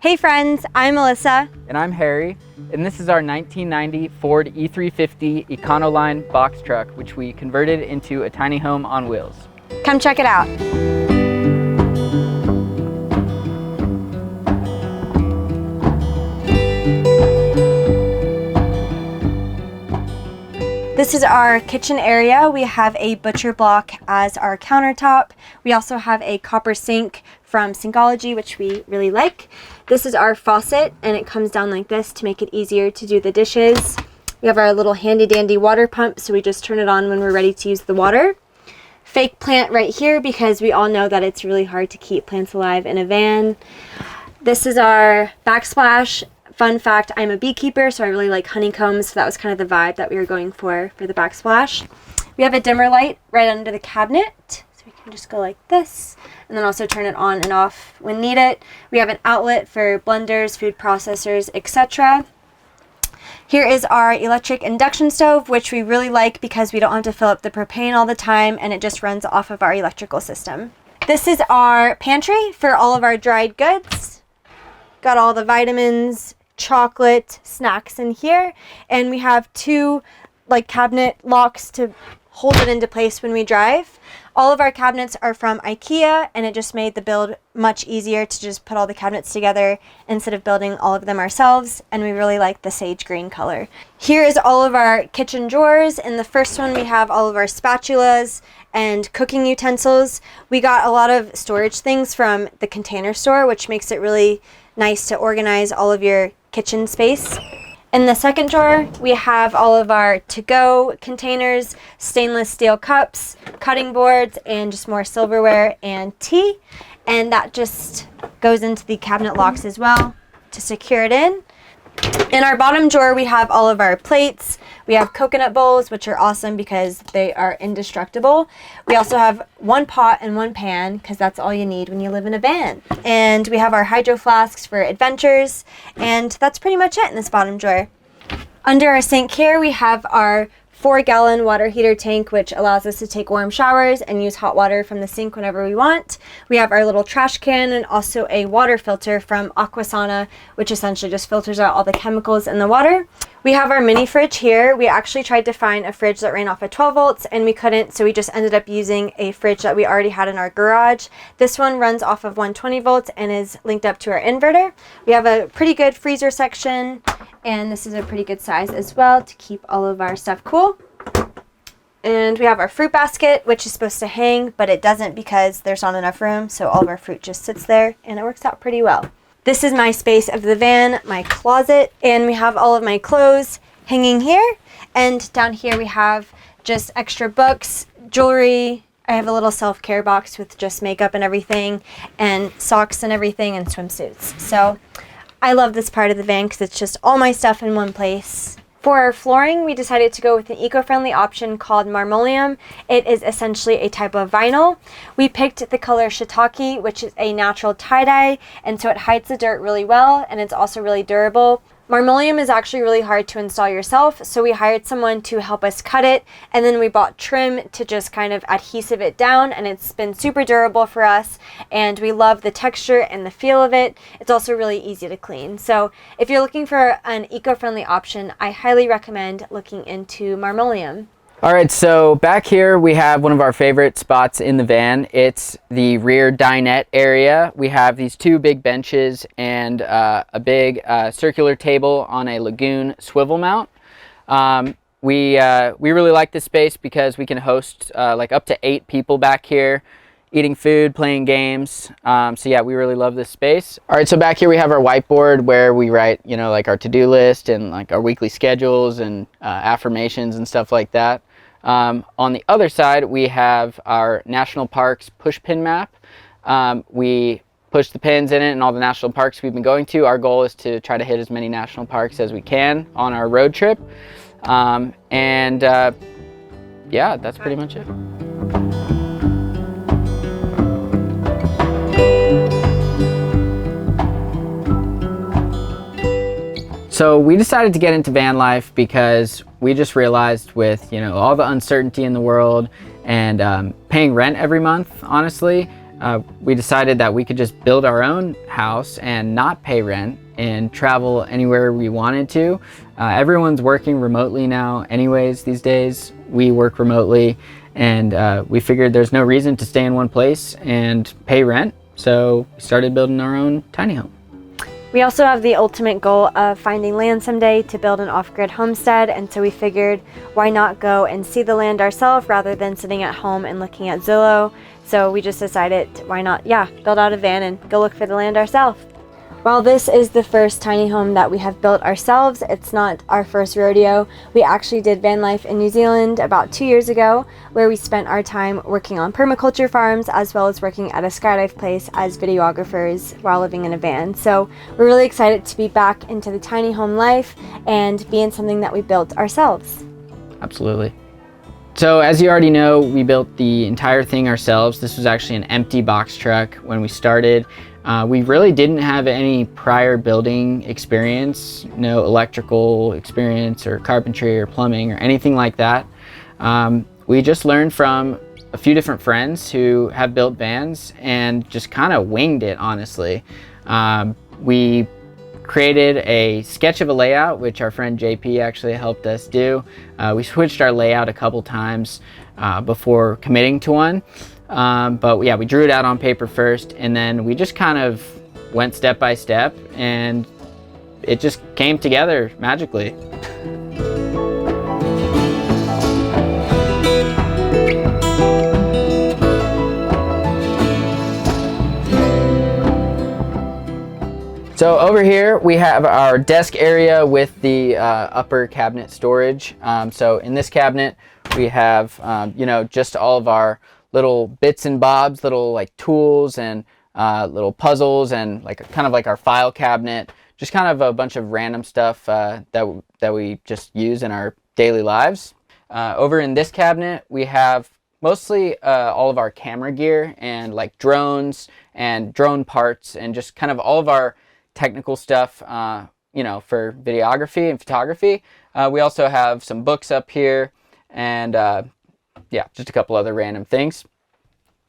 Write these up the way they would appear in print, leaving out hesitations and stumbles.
Hey friends, I'm Alyssa. And I'm Harry, and this is our 1990 Ford E350 Econoline box truck, which we converted into a tiny home on wheels. Come check it out. This is our kitchen area. We have a butcher block as our countertop. We also have a copper sink from Syncology, which we really like. This is our faucet, and it comes down like this to make it easier to do the dishes. We have our little handy dandy water pump, so we just turn it on when we're ready to use the water. Fake plant right here, because we all know that it's really hard to keep plants alive in a van. This is our backsplash. Fun fact, I'm a beekeeper, so I really like honeycombs, so that was kind of the vibe that we were going for the backsplash. We have a dimmer light right under the cabinet, so we can just go like this, and then also turn it on and off when needed. We have an outlet for blenders, food processors, etc. Here is our electric induction stove, which we really like because we don't have to fill up the propane all the time, and it just runs off of our electrical system. This is our pantry for all of our dried goods. Got all the vitamins, chocolate, snacks in here, and we have two cabinet locks to hold it into place when we drive. All of our cabinets are from IKEA, and it just made the build much easier to just put all the cabinets together instead of building all of them ourselves, and we really like the sage green color. Here is all of our kitchen drawers. In the first one we have all of our spatulas and cooking utensils. We got a lot of storage things from the Container Store, which makes it really nice to organize all of your kitchen space. In the second drawer, we have all of our to-go containers, stainless steel cups, cutting boards, and just more silverware and tea. And that just goes into the cabinet locks as well to secure it in. In our bottom drawer, we have all of our plates. We have coconut bowls, which are awesome because they are indestructible. We also have one pot and one pan because that's all you need when you live in a van. And we have our hydro flasks for adventures, and that's pretty much it in this bottom drawer. Under our sink here, we have our 4-gallon water heater tank, which allows us to take warm showers and use hot water from the sink whenever we want. We have our little trash can and also a water filter from Aquasana, which essentially just filters out all the chemicals in the water. We have our mini fridge here. We actually tried to find a fridge that ran off of 12 volts and we couldn't, so we just ended up using a fridge that we already had in our garage. This one runs off of 120 volts and is linked up to our inverter. We have a pretty good freezer section, and this is a pretty good size as well to keep all of our stuff cool. And we have our fruit basket, which is supposed to hang, but it doesn't because there's not enough room, so all of our fruit just sits there, and it works out pretty well. This is my space of the van, my closet, and we have all of my clothes hanging here. And down here we have just extra books, jewelry. I have a little self-care box with just makeup and everything, and socks and everything, and swimsuits. So I love this part of the van because it's just all my stuff in one place. For our flooring, we decided to go with an eco-friendly option called marmoleum. It is essentially a type of vinyl. We picked the color shiitake, which is a natural tie-dye, and so it hides the dirt really well, and it's also really durable. Marmoleum is actually really hard to install yourself, so we hired someone to help us cut it, and then we bought trim to just kind of adhesive it down, and it's been super durable for us, and we love the texture and the feel of it. It's also really easy to clean. So if you're looking for an eco-friendly option, I highly recommend looking into marmoleum. All right, so back here we have one of our favorite spots in the van. It's the rear dinette area. We have these two big benches and a big circular table on a Lagoon swivel mount. We really like this space because we can host up to 8 people back here, eating food, playing games. So yeah, we really love this space. All right, so back here we have our whiteboard where we write, our to-do list and our weekly schedules and affirmations and stuff like that. On the other side, we have our national parks push pin map. We push the pins in it and all the national parks we've been going to. Our goal is to try to hit as many national parks as we can on our road trip. Yeah, that's pretty much it. So we decided to get into van life because we just realized with all the uncertainty in the world and paying rent every month, honestly, we decided that we could just build our own house and not pay rent and travel anywhere we wanted to. Everyone's working remotely now anyways these days. We work remotely, and we figured there's no reason to stay in one place and pay rent, so we started building our own tiny home. We also have the ultimate goal of finding land someday to build an off-grid homestead, and so we figured why not go and see the land ourselves rather than sitting at home and looking at Zillow. So we just decided why not, build out a van and go look for the land ourselves. While this is the first tiny home that we have built ourselves, it's not our first rodeo. We actually did van life in New Zealand about 2 years ago, where we spent our time working on permaculture farms as well as working at a skydive place as videographers while living in a van. So we're really excited to be back into the tiny home life and be in something that we built ourselves. Absolutely. So as you already know, we built the entire thing ourselves. This was actually an empty box truck when we started. We really didn't have any prior building experience, no electrical experience or carpentry or plumbing or anything like that. We just learned from a few different friends who have built vans and just kind of winged it, honestly. We created a sketch of a layout, which our friend JP actually helped us do. We switched our layout a couple times before committing to one. But yeah, we drew it out on paper first, and then we just kind of went step by step, and it just came together magically. So over here we have our desk area with the upper cabinet storage. So in this cabinet we have just all of our little bits and bobs, little like tools and little puzzles, and kind of like our file cabinet, just kind of a bunch of random stuff that we just use in our daily lives. Over in this cabinet we have mostly all of our camera gear and like drones and drone parts and just kind of all of our technical stuff for videography and photography. We also have some books up here and just a couple other random things.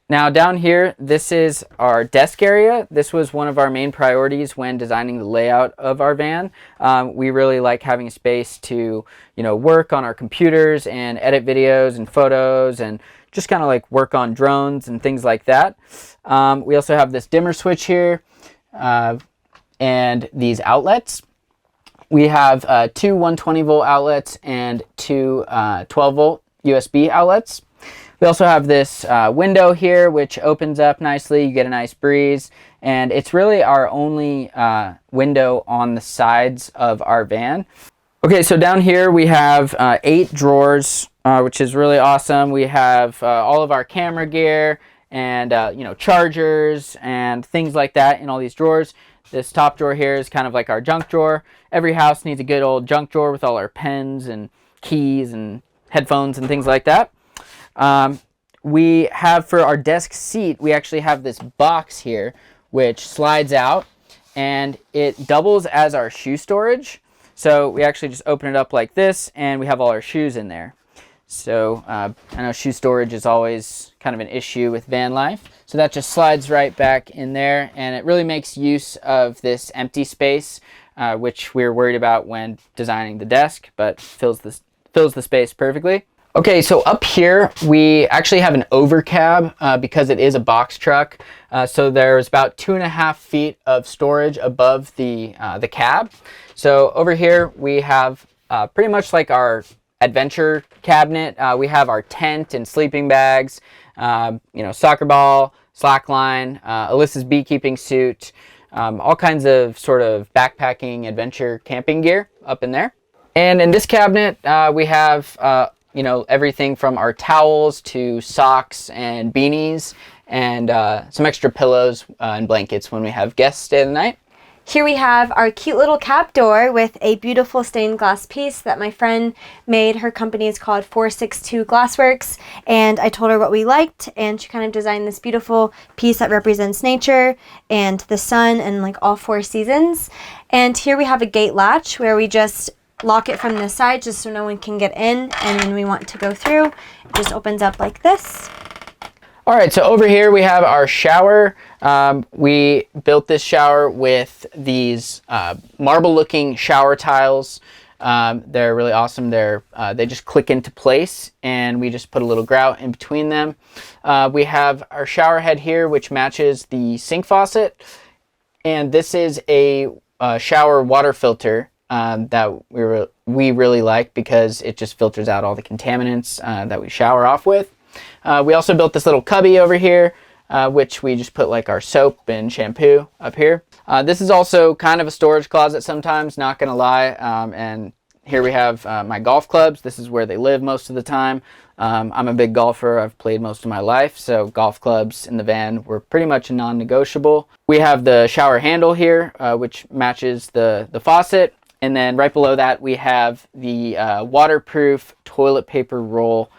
Now down here, this is our desk area. This was one of our main priorities when designing the layout of our van. We really like having a space to, work on our computers and edit videos and photos and just kind of like work on drones and things like that. We also have this dimmer switch here and these outlets. We have two 120 volt outlets and two 12 volt USB outlets. We also have this window here which opens up nicely. You get a nice breeze, and it's really our only window on the sides of our van. Okay, so down here we have 8 drawers, which is really awesome. We have all of our camera gear and chargers and things like that in all these drawers. This top drawer here is kind of like our junk drawer. Every house needs a good old junk drawer with all our pens and keys and headphones and things like that. We have, for our desk seat, we actually have this box here which slides out and it doubles as our shoe storage. So we actually just open it up like this and we have all our shoes in there. So I know shoe storage is always kind of an issue with van life. So that just slides right back in there, and it really makes use of this empty space, which we were worried about when designing the desk, but fills the space perfectly. Okay, so up here we actually have an overcab because it is a box truck. So there's about 2.5 feet of storage above the cab. So over here we have pretty much like our adventure cabinet. We have our tent and sleeping bags, soccer ball, slackline, Alyssa's beekeeping suit, all kinds of sort of backpacking, adventure, camping gear up in there. And in this cabinet, we have everything from our towels to socks and beanies and some extra pillows and blankets when we have guests stay the night. Here we have our cute little cab door with a beautiful stained glass piece that my friend made. Her company is called 462 Glassworks, and I told her what we liked, and she kind of designed this beautiful piece that represents nature and the sun and like all 4 seasons. And here we have a gate latch where we just lock it from the side just so no one can get in, and when we want to go through, it just opens up like this. All right, so over here we have our shower. We built this shower with these marble-looking shower tiles. They're really awesome. They just click into place, and we just put a little grout in between them. We have our shower head here, which matches the sink faucet, and this is a shower water filter that we really like because it just filters out all the contaminants that we shower off with. We also built this little cubby over here, which we just put like our soap and shampoo up here. This is also kind of a storage closet sometimes, not gonna lie. And here we have my golf clubs. This is where they live most of the time. I'm a big golfer. I've played most of my life, so golf clubs in the van were pretty much a non-negotiable. We have the shower handle here, which matches the faucet. And then right below that, we have the waterproof toilet paper roll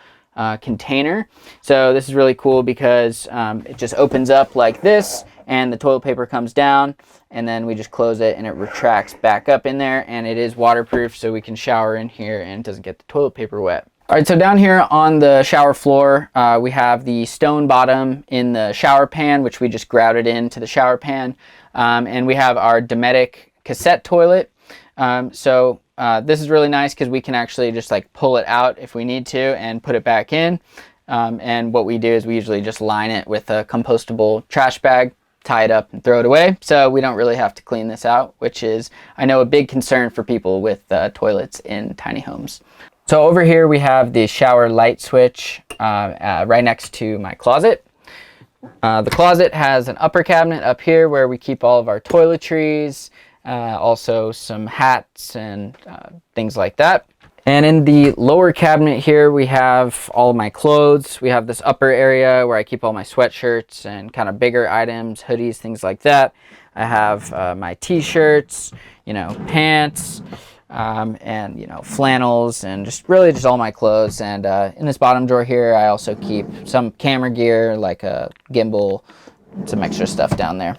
container. So this is really cool because it just opens up like this, and the toilet paper comes down, and then we just close it and it retracts back up in there, and it is waterproof, so we can shower in here and it doesn't get the toilet paper wet. All right, so down here on the shower floor, we have the stone bottom in the shower pan, which we just grouted into the shower pan, and we have our Dometic cassette toilet. This is really nice because we can actually just like pull it out if we need to and put it back in. And what we do is we usually just line it with a compostable trash bag, tie it up and throw it away. So we don't really have to clean this out, which is, I know, a big concern for people with toilets in tiny homes. So over here we have the shower light switch right next to my closet. The closet has an upper cabinet up here where we keep all of our toiletries, also some hats and things like that. And in the lower cabinet here, we have all of my clothes. We have this upper area where I keep all my sweatshirts and kind of bigger items, hoodies, things like that. I have my t-shirts, pants, and flannels, and just really just all my clothes. And in this bottom drawer here, I also keep some camera gear, like a gimbal, some extra stuff down there.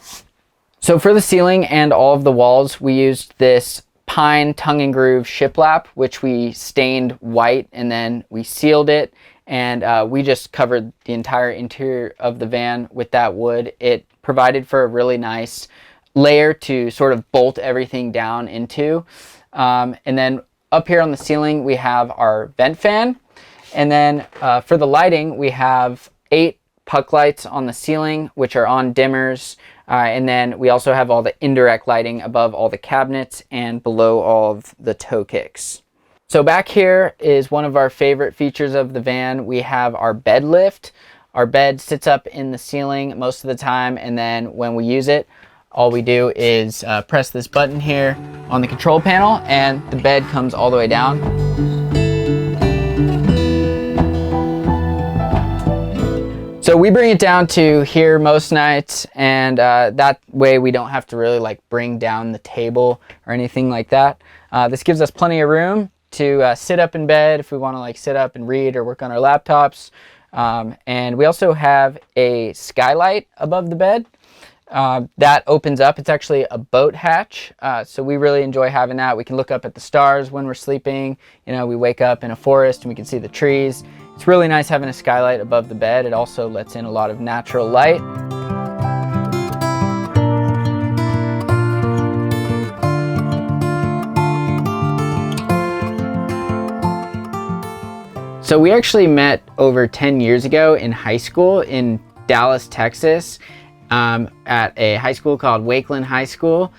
So for the ceiling and all of the walls, we used this pine tongue and groove shiplap, which we stained white, and then we sealed it, and we just covered the entire interior of the van with that wood. It provided for a really nice layer to sort of bolt everything down into. And then up here on the ceiling, we have our vent fan. And then for the lighting, we have 8 puck lights on the ceiling, which are on dimmers. And then we also have all the indirect lighting above all the cabinets and below all of the toe kicks. So back here is one of our favorite features of the van. We have our bed lift. Our bed sits up in the ceiling most of the time, and then when we use it, all we do is press this button here on the control panel, and the bed comes all the way down. So we bring it down to here most nights, and that way we don't have to really like bring down the table or anything like that. This gives us plenty of room to sit up in bed if we want to like sit up and read or work on our laptops. And we also have a skylight above the bed that opens up. It's actually a boat hatch, so we really enjoy having that. We can look up at the stars when we're sleeping. We wake up in a forest and we can see the trees. It's really nice having a skylight above the bed. It also lets in a lot of natural light. So we actually met over 10 years ago in high school in Dallas, Texas, at a high school called Wakeland High School.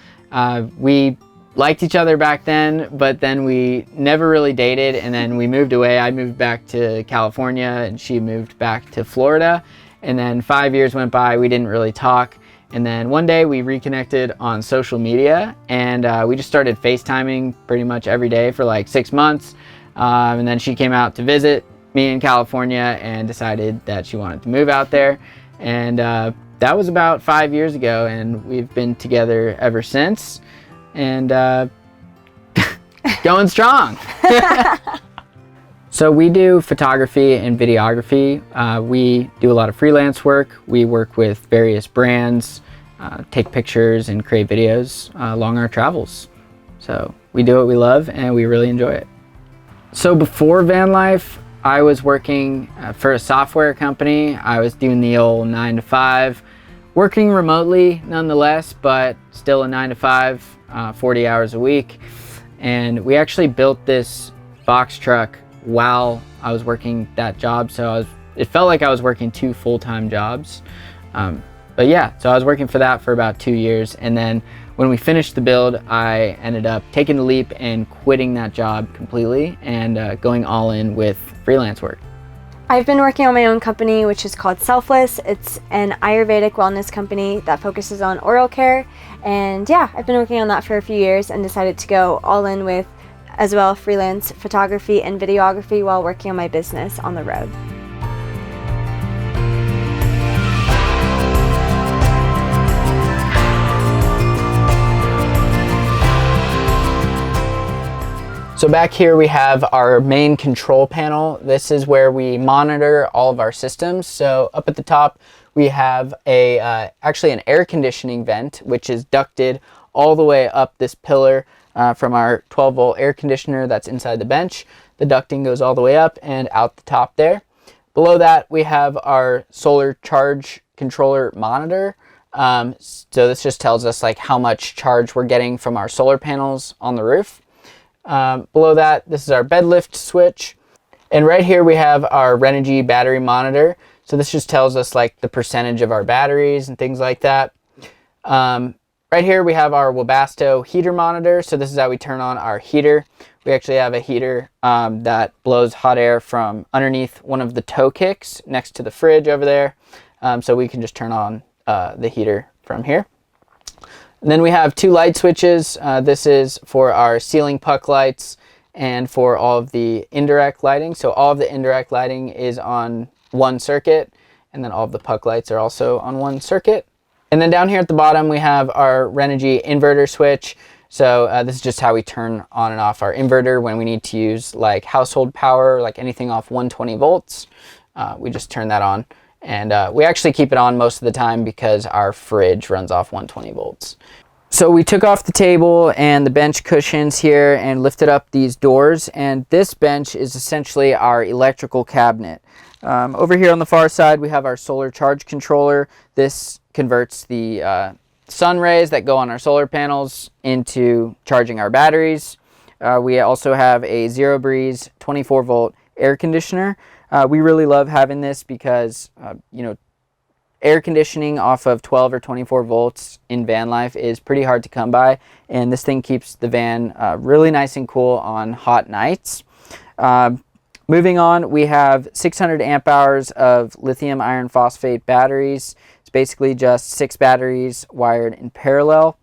We liked each other back then, but then we never really dated, and then we moved away. I moved back to California and she moved back to Florida, and then 5 years went by. We didn't really talk, and then one day we reconnected on social media, and we just started FaceTiming pretty much every day for like 6 months, and then she came out to visit me in California and decided that she wanted to move out there, and that was about 5 years ago, and we've been together ever since. And going strong. So we do photography and videography. We do a lot of freelance work. We work with various brands, take pictures and create videos along our travels. So we do what we love and we really enjoy it. So before van life, I was working for a software company. I was doing the old 9 to 5, working remotely nonetheless, but still a 9 to 5, 40 hours a week. And we actually built this box truck while I was working that job. So it felt like I was working 2 full-time jobs. But yeah, so I was working for that for about 2 years. And then when we finished the build, I ended up taking the leap and quitting that job completely and going all in with freelance work. I've been working on my own company, which is called Selfless. It's an Ayurvedic wellness company that focuses on oral care. And yeah, I've been working on that for a few years and decided to go all in with as well freelance photography and videography while working on my business on the road. So back here we have our main control panel. This is where we monitor all of our systems. So up at the top we have actually an air conditioning vent, which is ducted all the way up this pillar from our 12-volt air conditioner that's inside the bench. The ducting goes all the way up and out the top there. Below that we have our solar charge controller monitor. So this just tells us like how much charge we're getting from our solar panels on the roof. Below that, this is our bed lift switch. And right here we have our Renogy battery monitor. So this just tells us like the percentage of our batteries and things like that. Right here we have our Webasto heater monitor. So this is how we turn on our heater. We actually have a heater that blows hot air from underneath one of the toe kicks next to the fridge over there. So we can just turn on the heater from here. And then we have 2 light switches. This is for our ceiling puck lights and for all of the indirect lighting. So all of the indirect lighting is on one circuit, and then all of the puck lights are also on one circuit. And then down here at the bottom we have our Renogy inverter switch. So this is just how we turn on and off our inverter when we need to use like household power, like anything off 120 volts. We just turn that on. And we actually keep it on most of the time because our fridge runs off 120 volts. So we took off the table and the bench cushions here and lifted up these doors. And this bench is essentially our electrical cabinet. Over here on the far side, we have our solar charge controller. This converts the sun rays that go on our solar panels into charging our batteries. We also have a Zero Breeze 24-volt air conditioner. We really love having this because, air conditioning off of 12 or 24 volts in van life is pretty hard to come by, and this thing keeps the van really nice and cool on hot nights. Moving on, we have 600 amp hours of lithium iron phosphate batteries. It's basically just 6 batteries wired in parallel.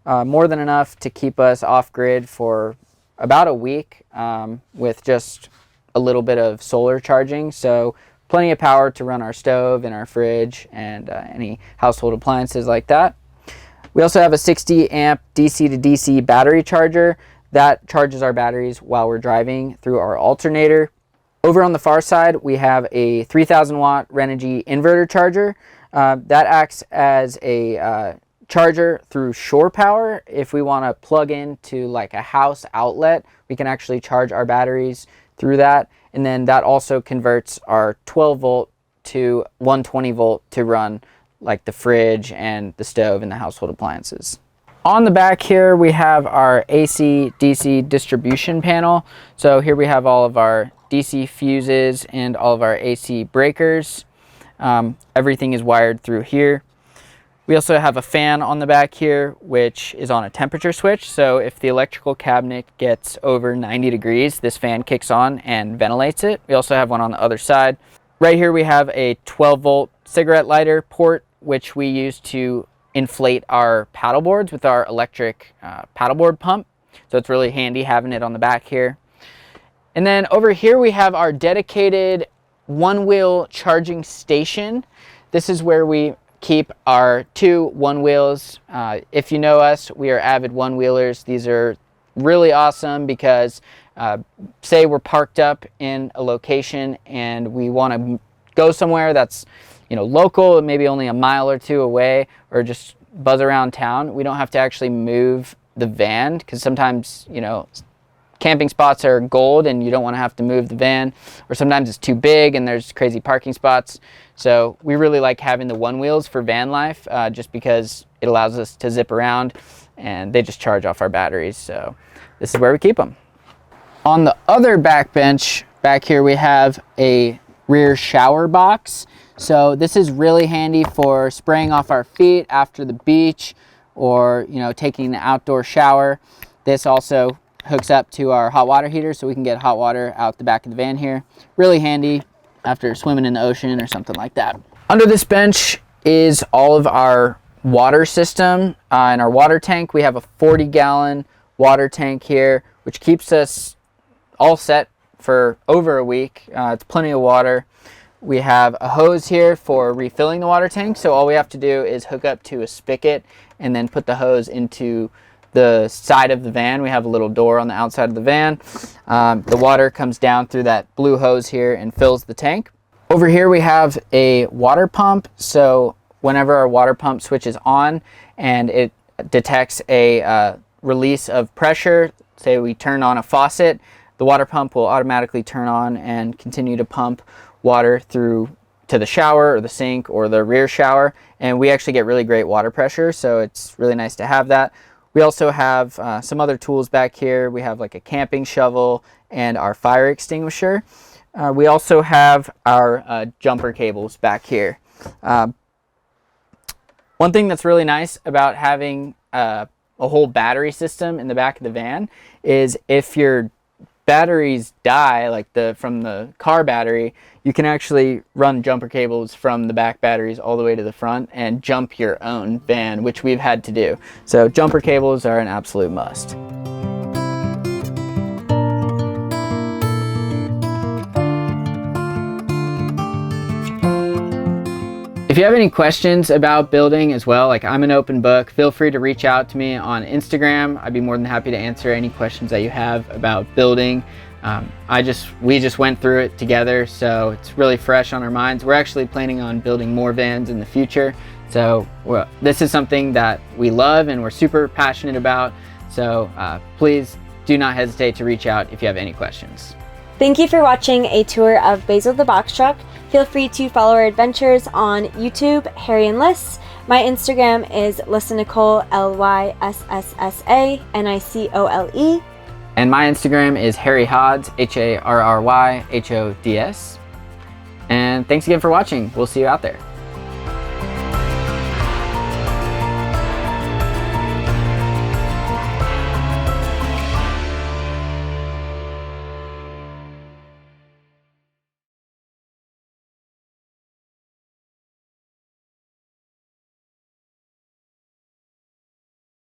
More than enough to keep us off grid for about a week with just a little bit of solar charging. So plenty of power to run our stove and our fridge and any household appliances like that. We also have a 60 amp DC to DC battery charger that charges our batteries while we're driving through our alternator. Over on the far side, we have a 3000 watt Renogy inverter charger. That acts as a charger through shore power. If we want to plug into like a house outlet, we can actually charge our batteries through that. And then that also converts our 12 volt to 120 volt to run like the fridge and the stove and the household appliances. On the back here we have our AC DC distribution panel. So here we have all of our DC fuses and all of our AC breakers. Everything is wired through here. We also have a fan on the back here, which is on a temperature switch. So if the electrical cabinet gets over 90 degrees, this fan kicks on and ventilates it. We also have one on the other side. Right here we have a 12 volt cigarette lighter port, which we use to inflate our paddle boards with our electric paddleboard pump. So it's really handy having it on the back here. And then over here we have our dedicated one-wheel charging station. This is where we keep our 2 one-wheels. If you know us, we are avid one-wheelers. These are really awesome because say we're parked up in a location and we want to go somewhere that's local, maybe only a mile or 2 away, or just buzz around town. We don't have to actually move the van because sometimes camping spots are gold and you don't want to have to move the van, or sometimes it's too big and there's crazy parking spots. So we really like having the one wheels for van life, just because it allows us to zip around and they just charge off our batteries. So this is where we keep them. On the other back bench back here, we have a rear shower box. So this is really handy for spraying off our feet after the beach, or taking an outdoor shower. This also hooks up to our hot water heater, so we can get hot water out the back of the van here. Really handy after swimming in the ocean or something like that. Under this bench is all of our water system and our water tank. We have a 40-gallon water tank here, which keeps us all set for over a week. It's plenty of water. We have a hose here for refilling the water tank, so all we have to do is hook up to a spigot and then put the hose into the side of the van. We have a little door on the outside of the van. The water comes down through that blue hose here and fills the tank. Over here we have a water pump, so whenever our water pump switches on and it detects a release of pressure, say we turn on a faucet, the water pump will automatically turn on and continue to pump water through to the shower or the sink or the rear shower, and we actually get really great water pressure, so it's really nice to have that. We also have some other tools back here. We have like a camping shovel and our fire extinguisher. We also have our jumper cables back here. One thing that's really nice about having a whole battery system in the back of the van is if your batteries die, like from the car battery, you can actually run jumper cables from the back batteries all the way to the front and jump your own van, which we've had to do. So jumper cables are an absolute must. If you have any questions about building as well, like I'm an open book, feel free to reach out to me on Instagram. I'd be more than happy to answer any questions that you have about building. We just went through it together, so it's really fresh on our minds. We're actually planning on building more vans in the future. So this is something that we love and we're super passionate about. So please do not hesitate to reach out if you have any questions. Thank you for watching a tour of Basil the Box Truck. Feel free to follow our adventures on YouTube, Harry and Liss. My Instagram is LyssaNicole, LYSSSANICOLE. And my Instagram is Harry Hods, HARRYHODS. And thanks again for watching. We'll see you out there.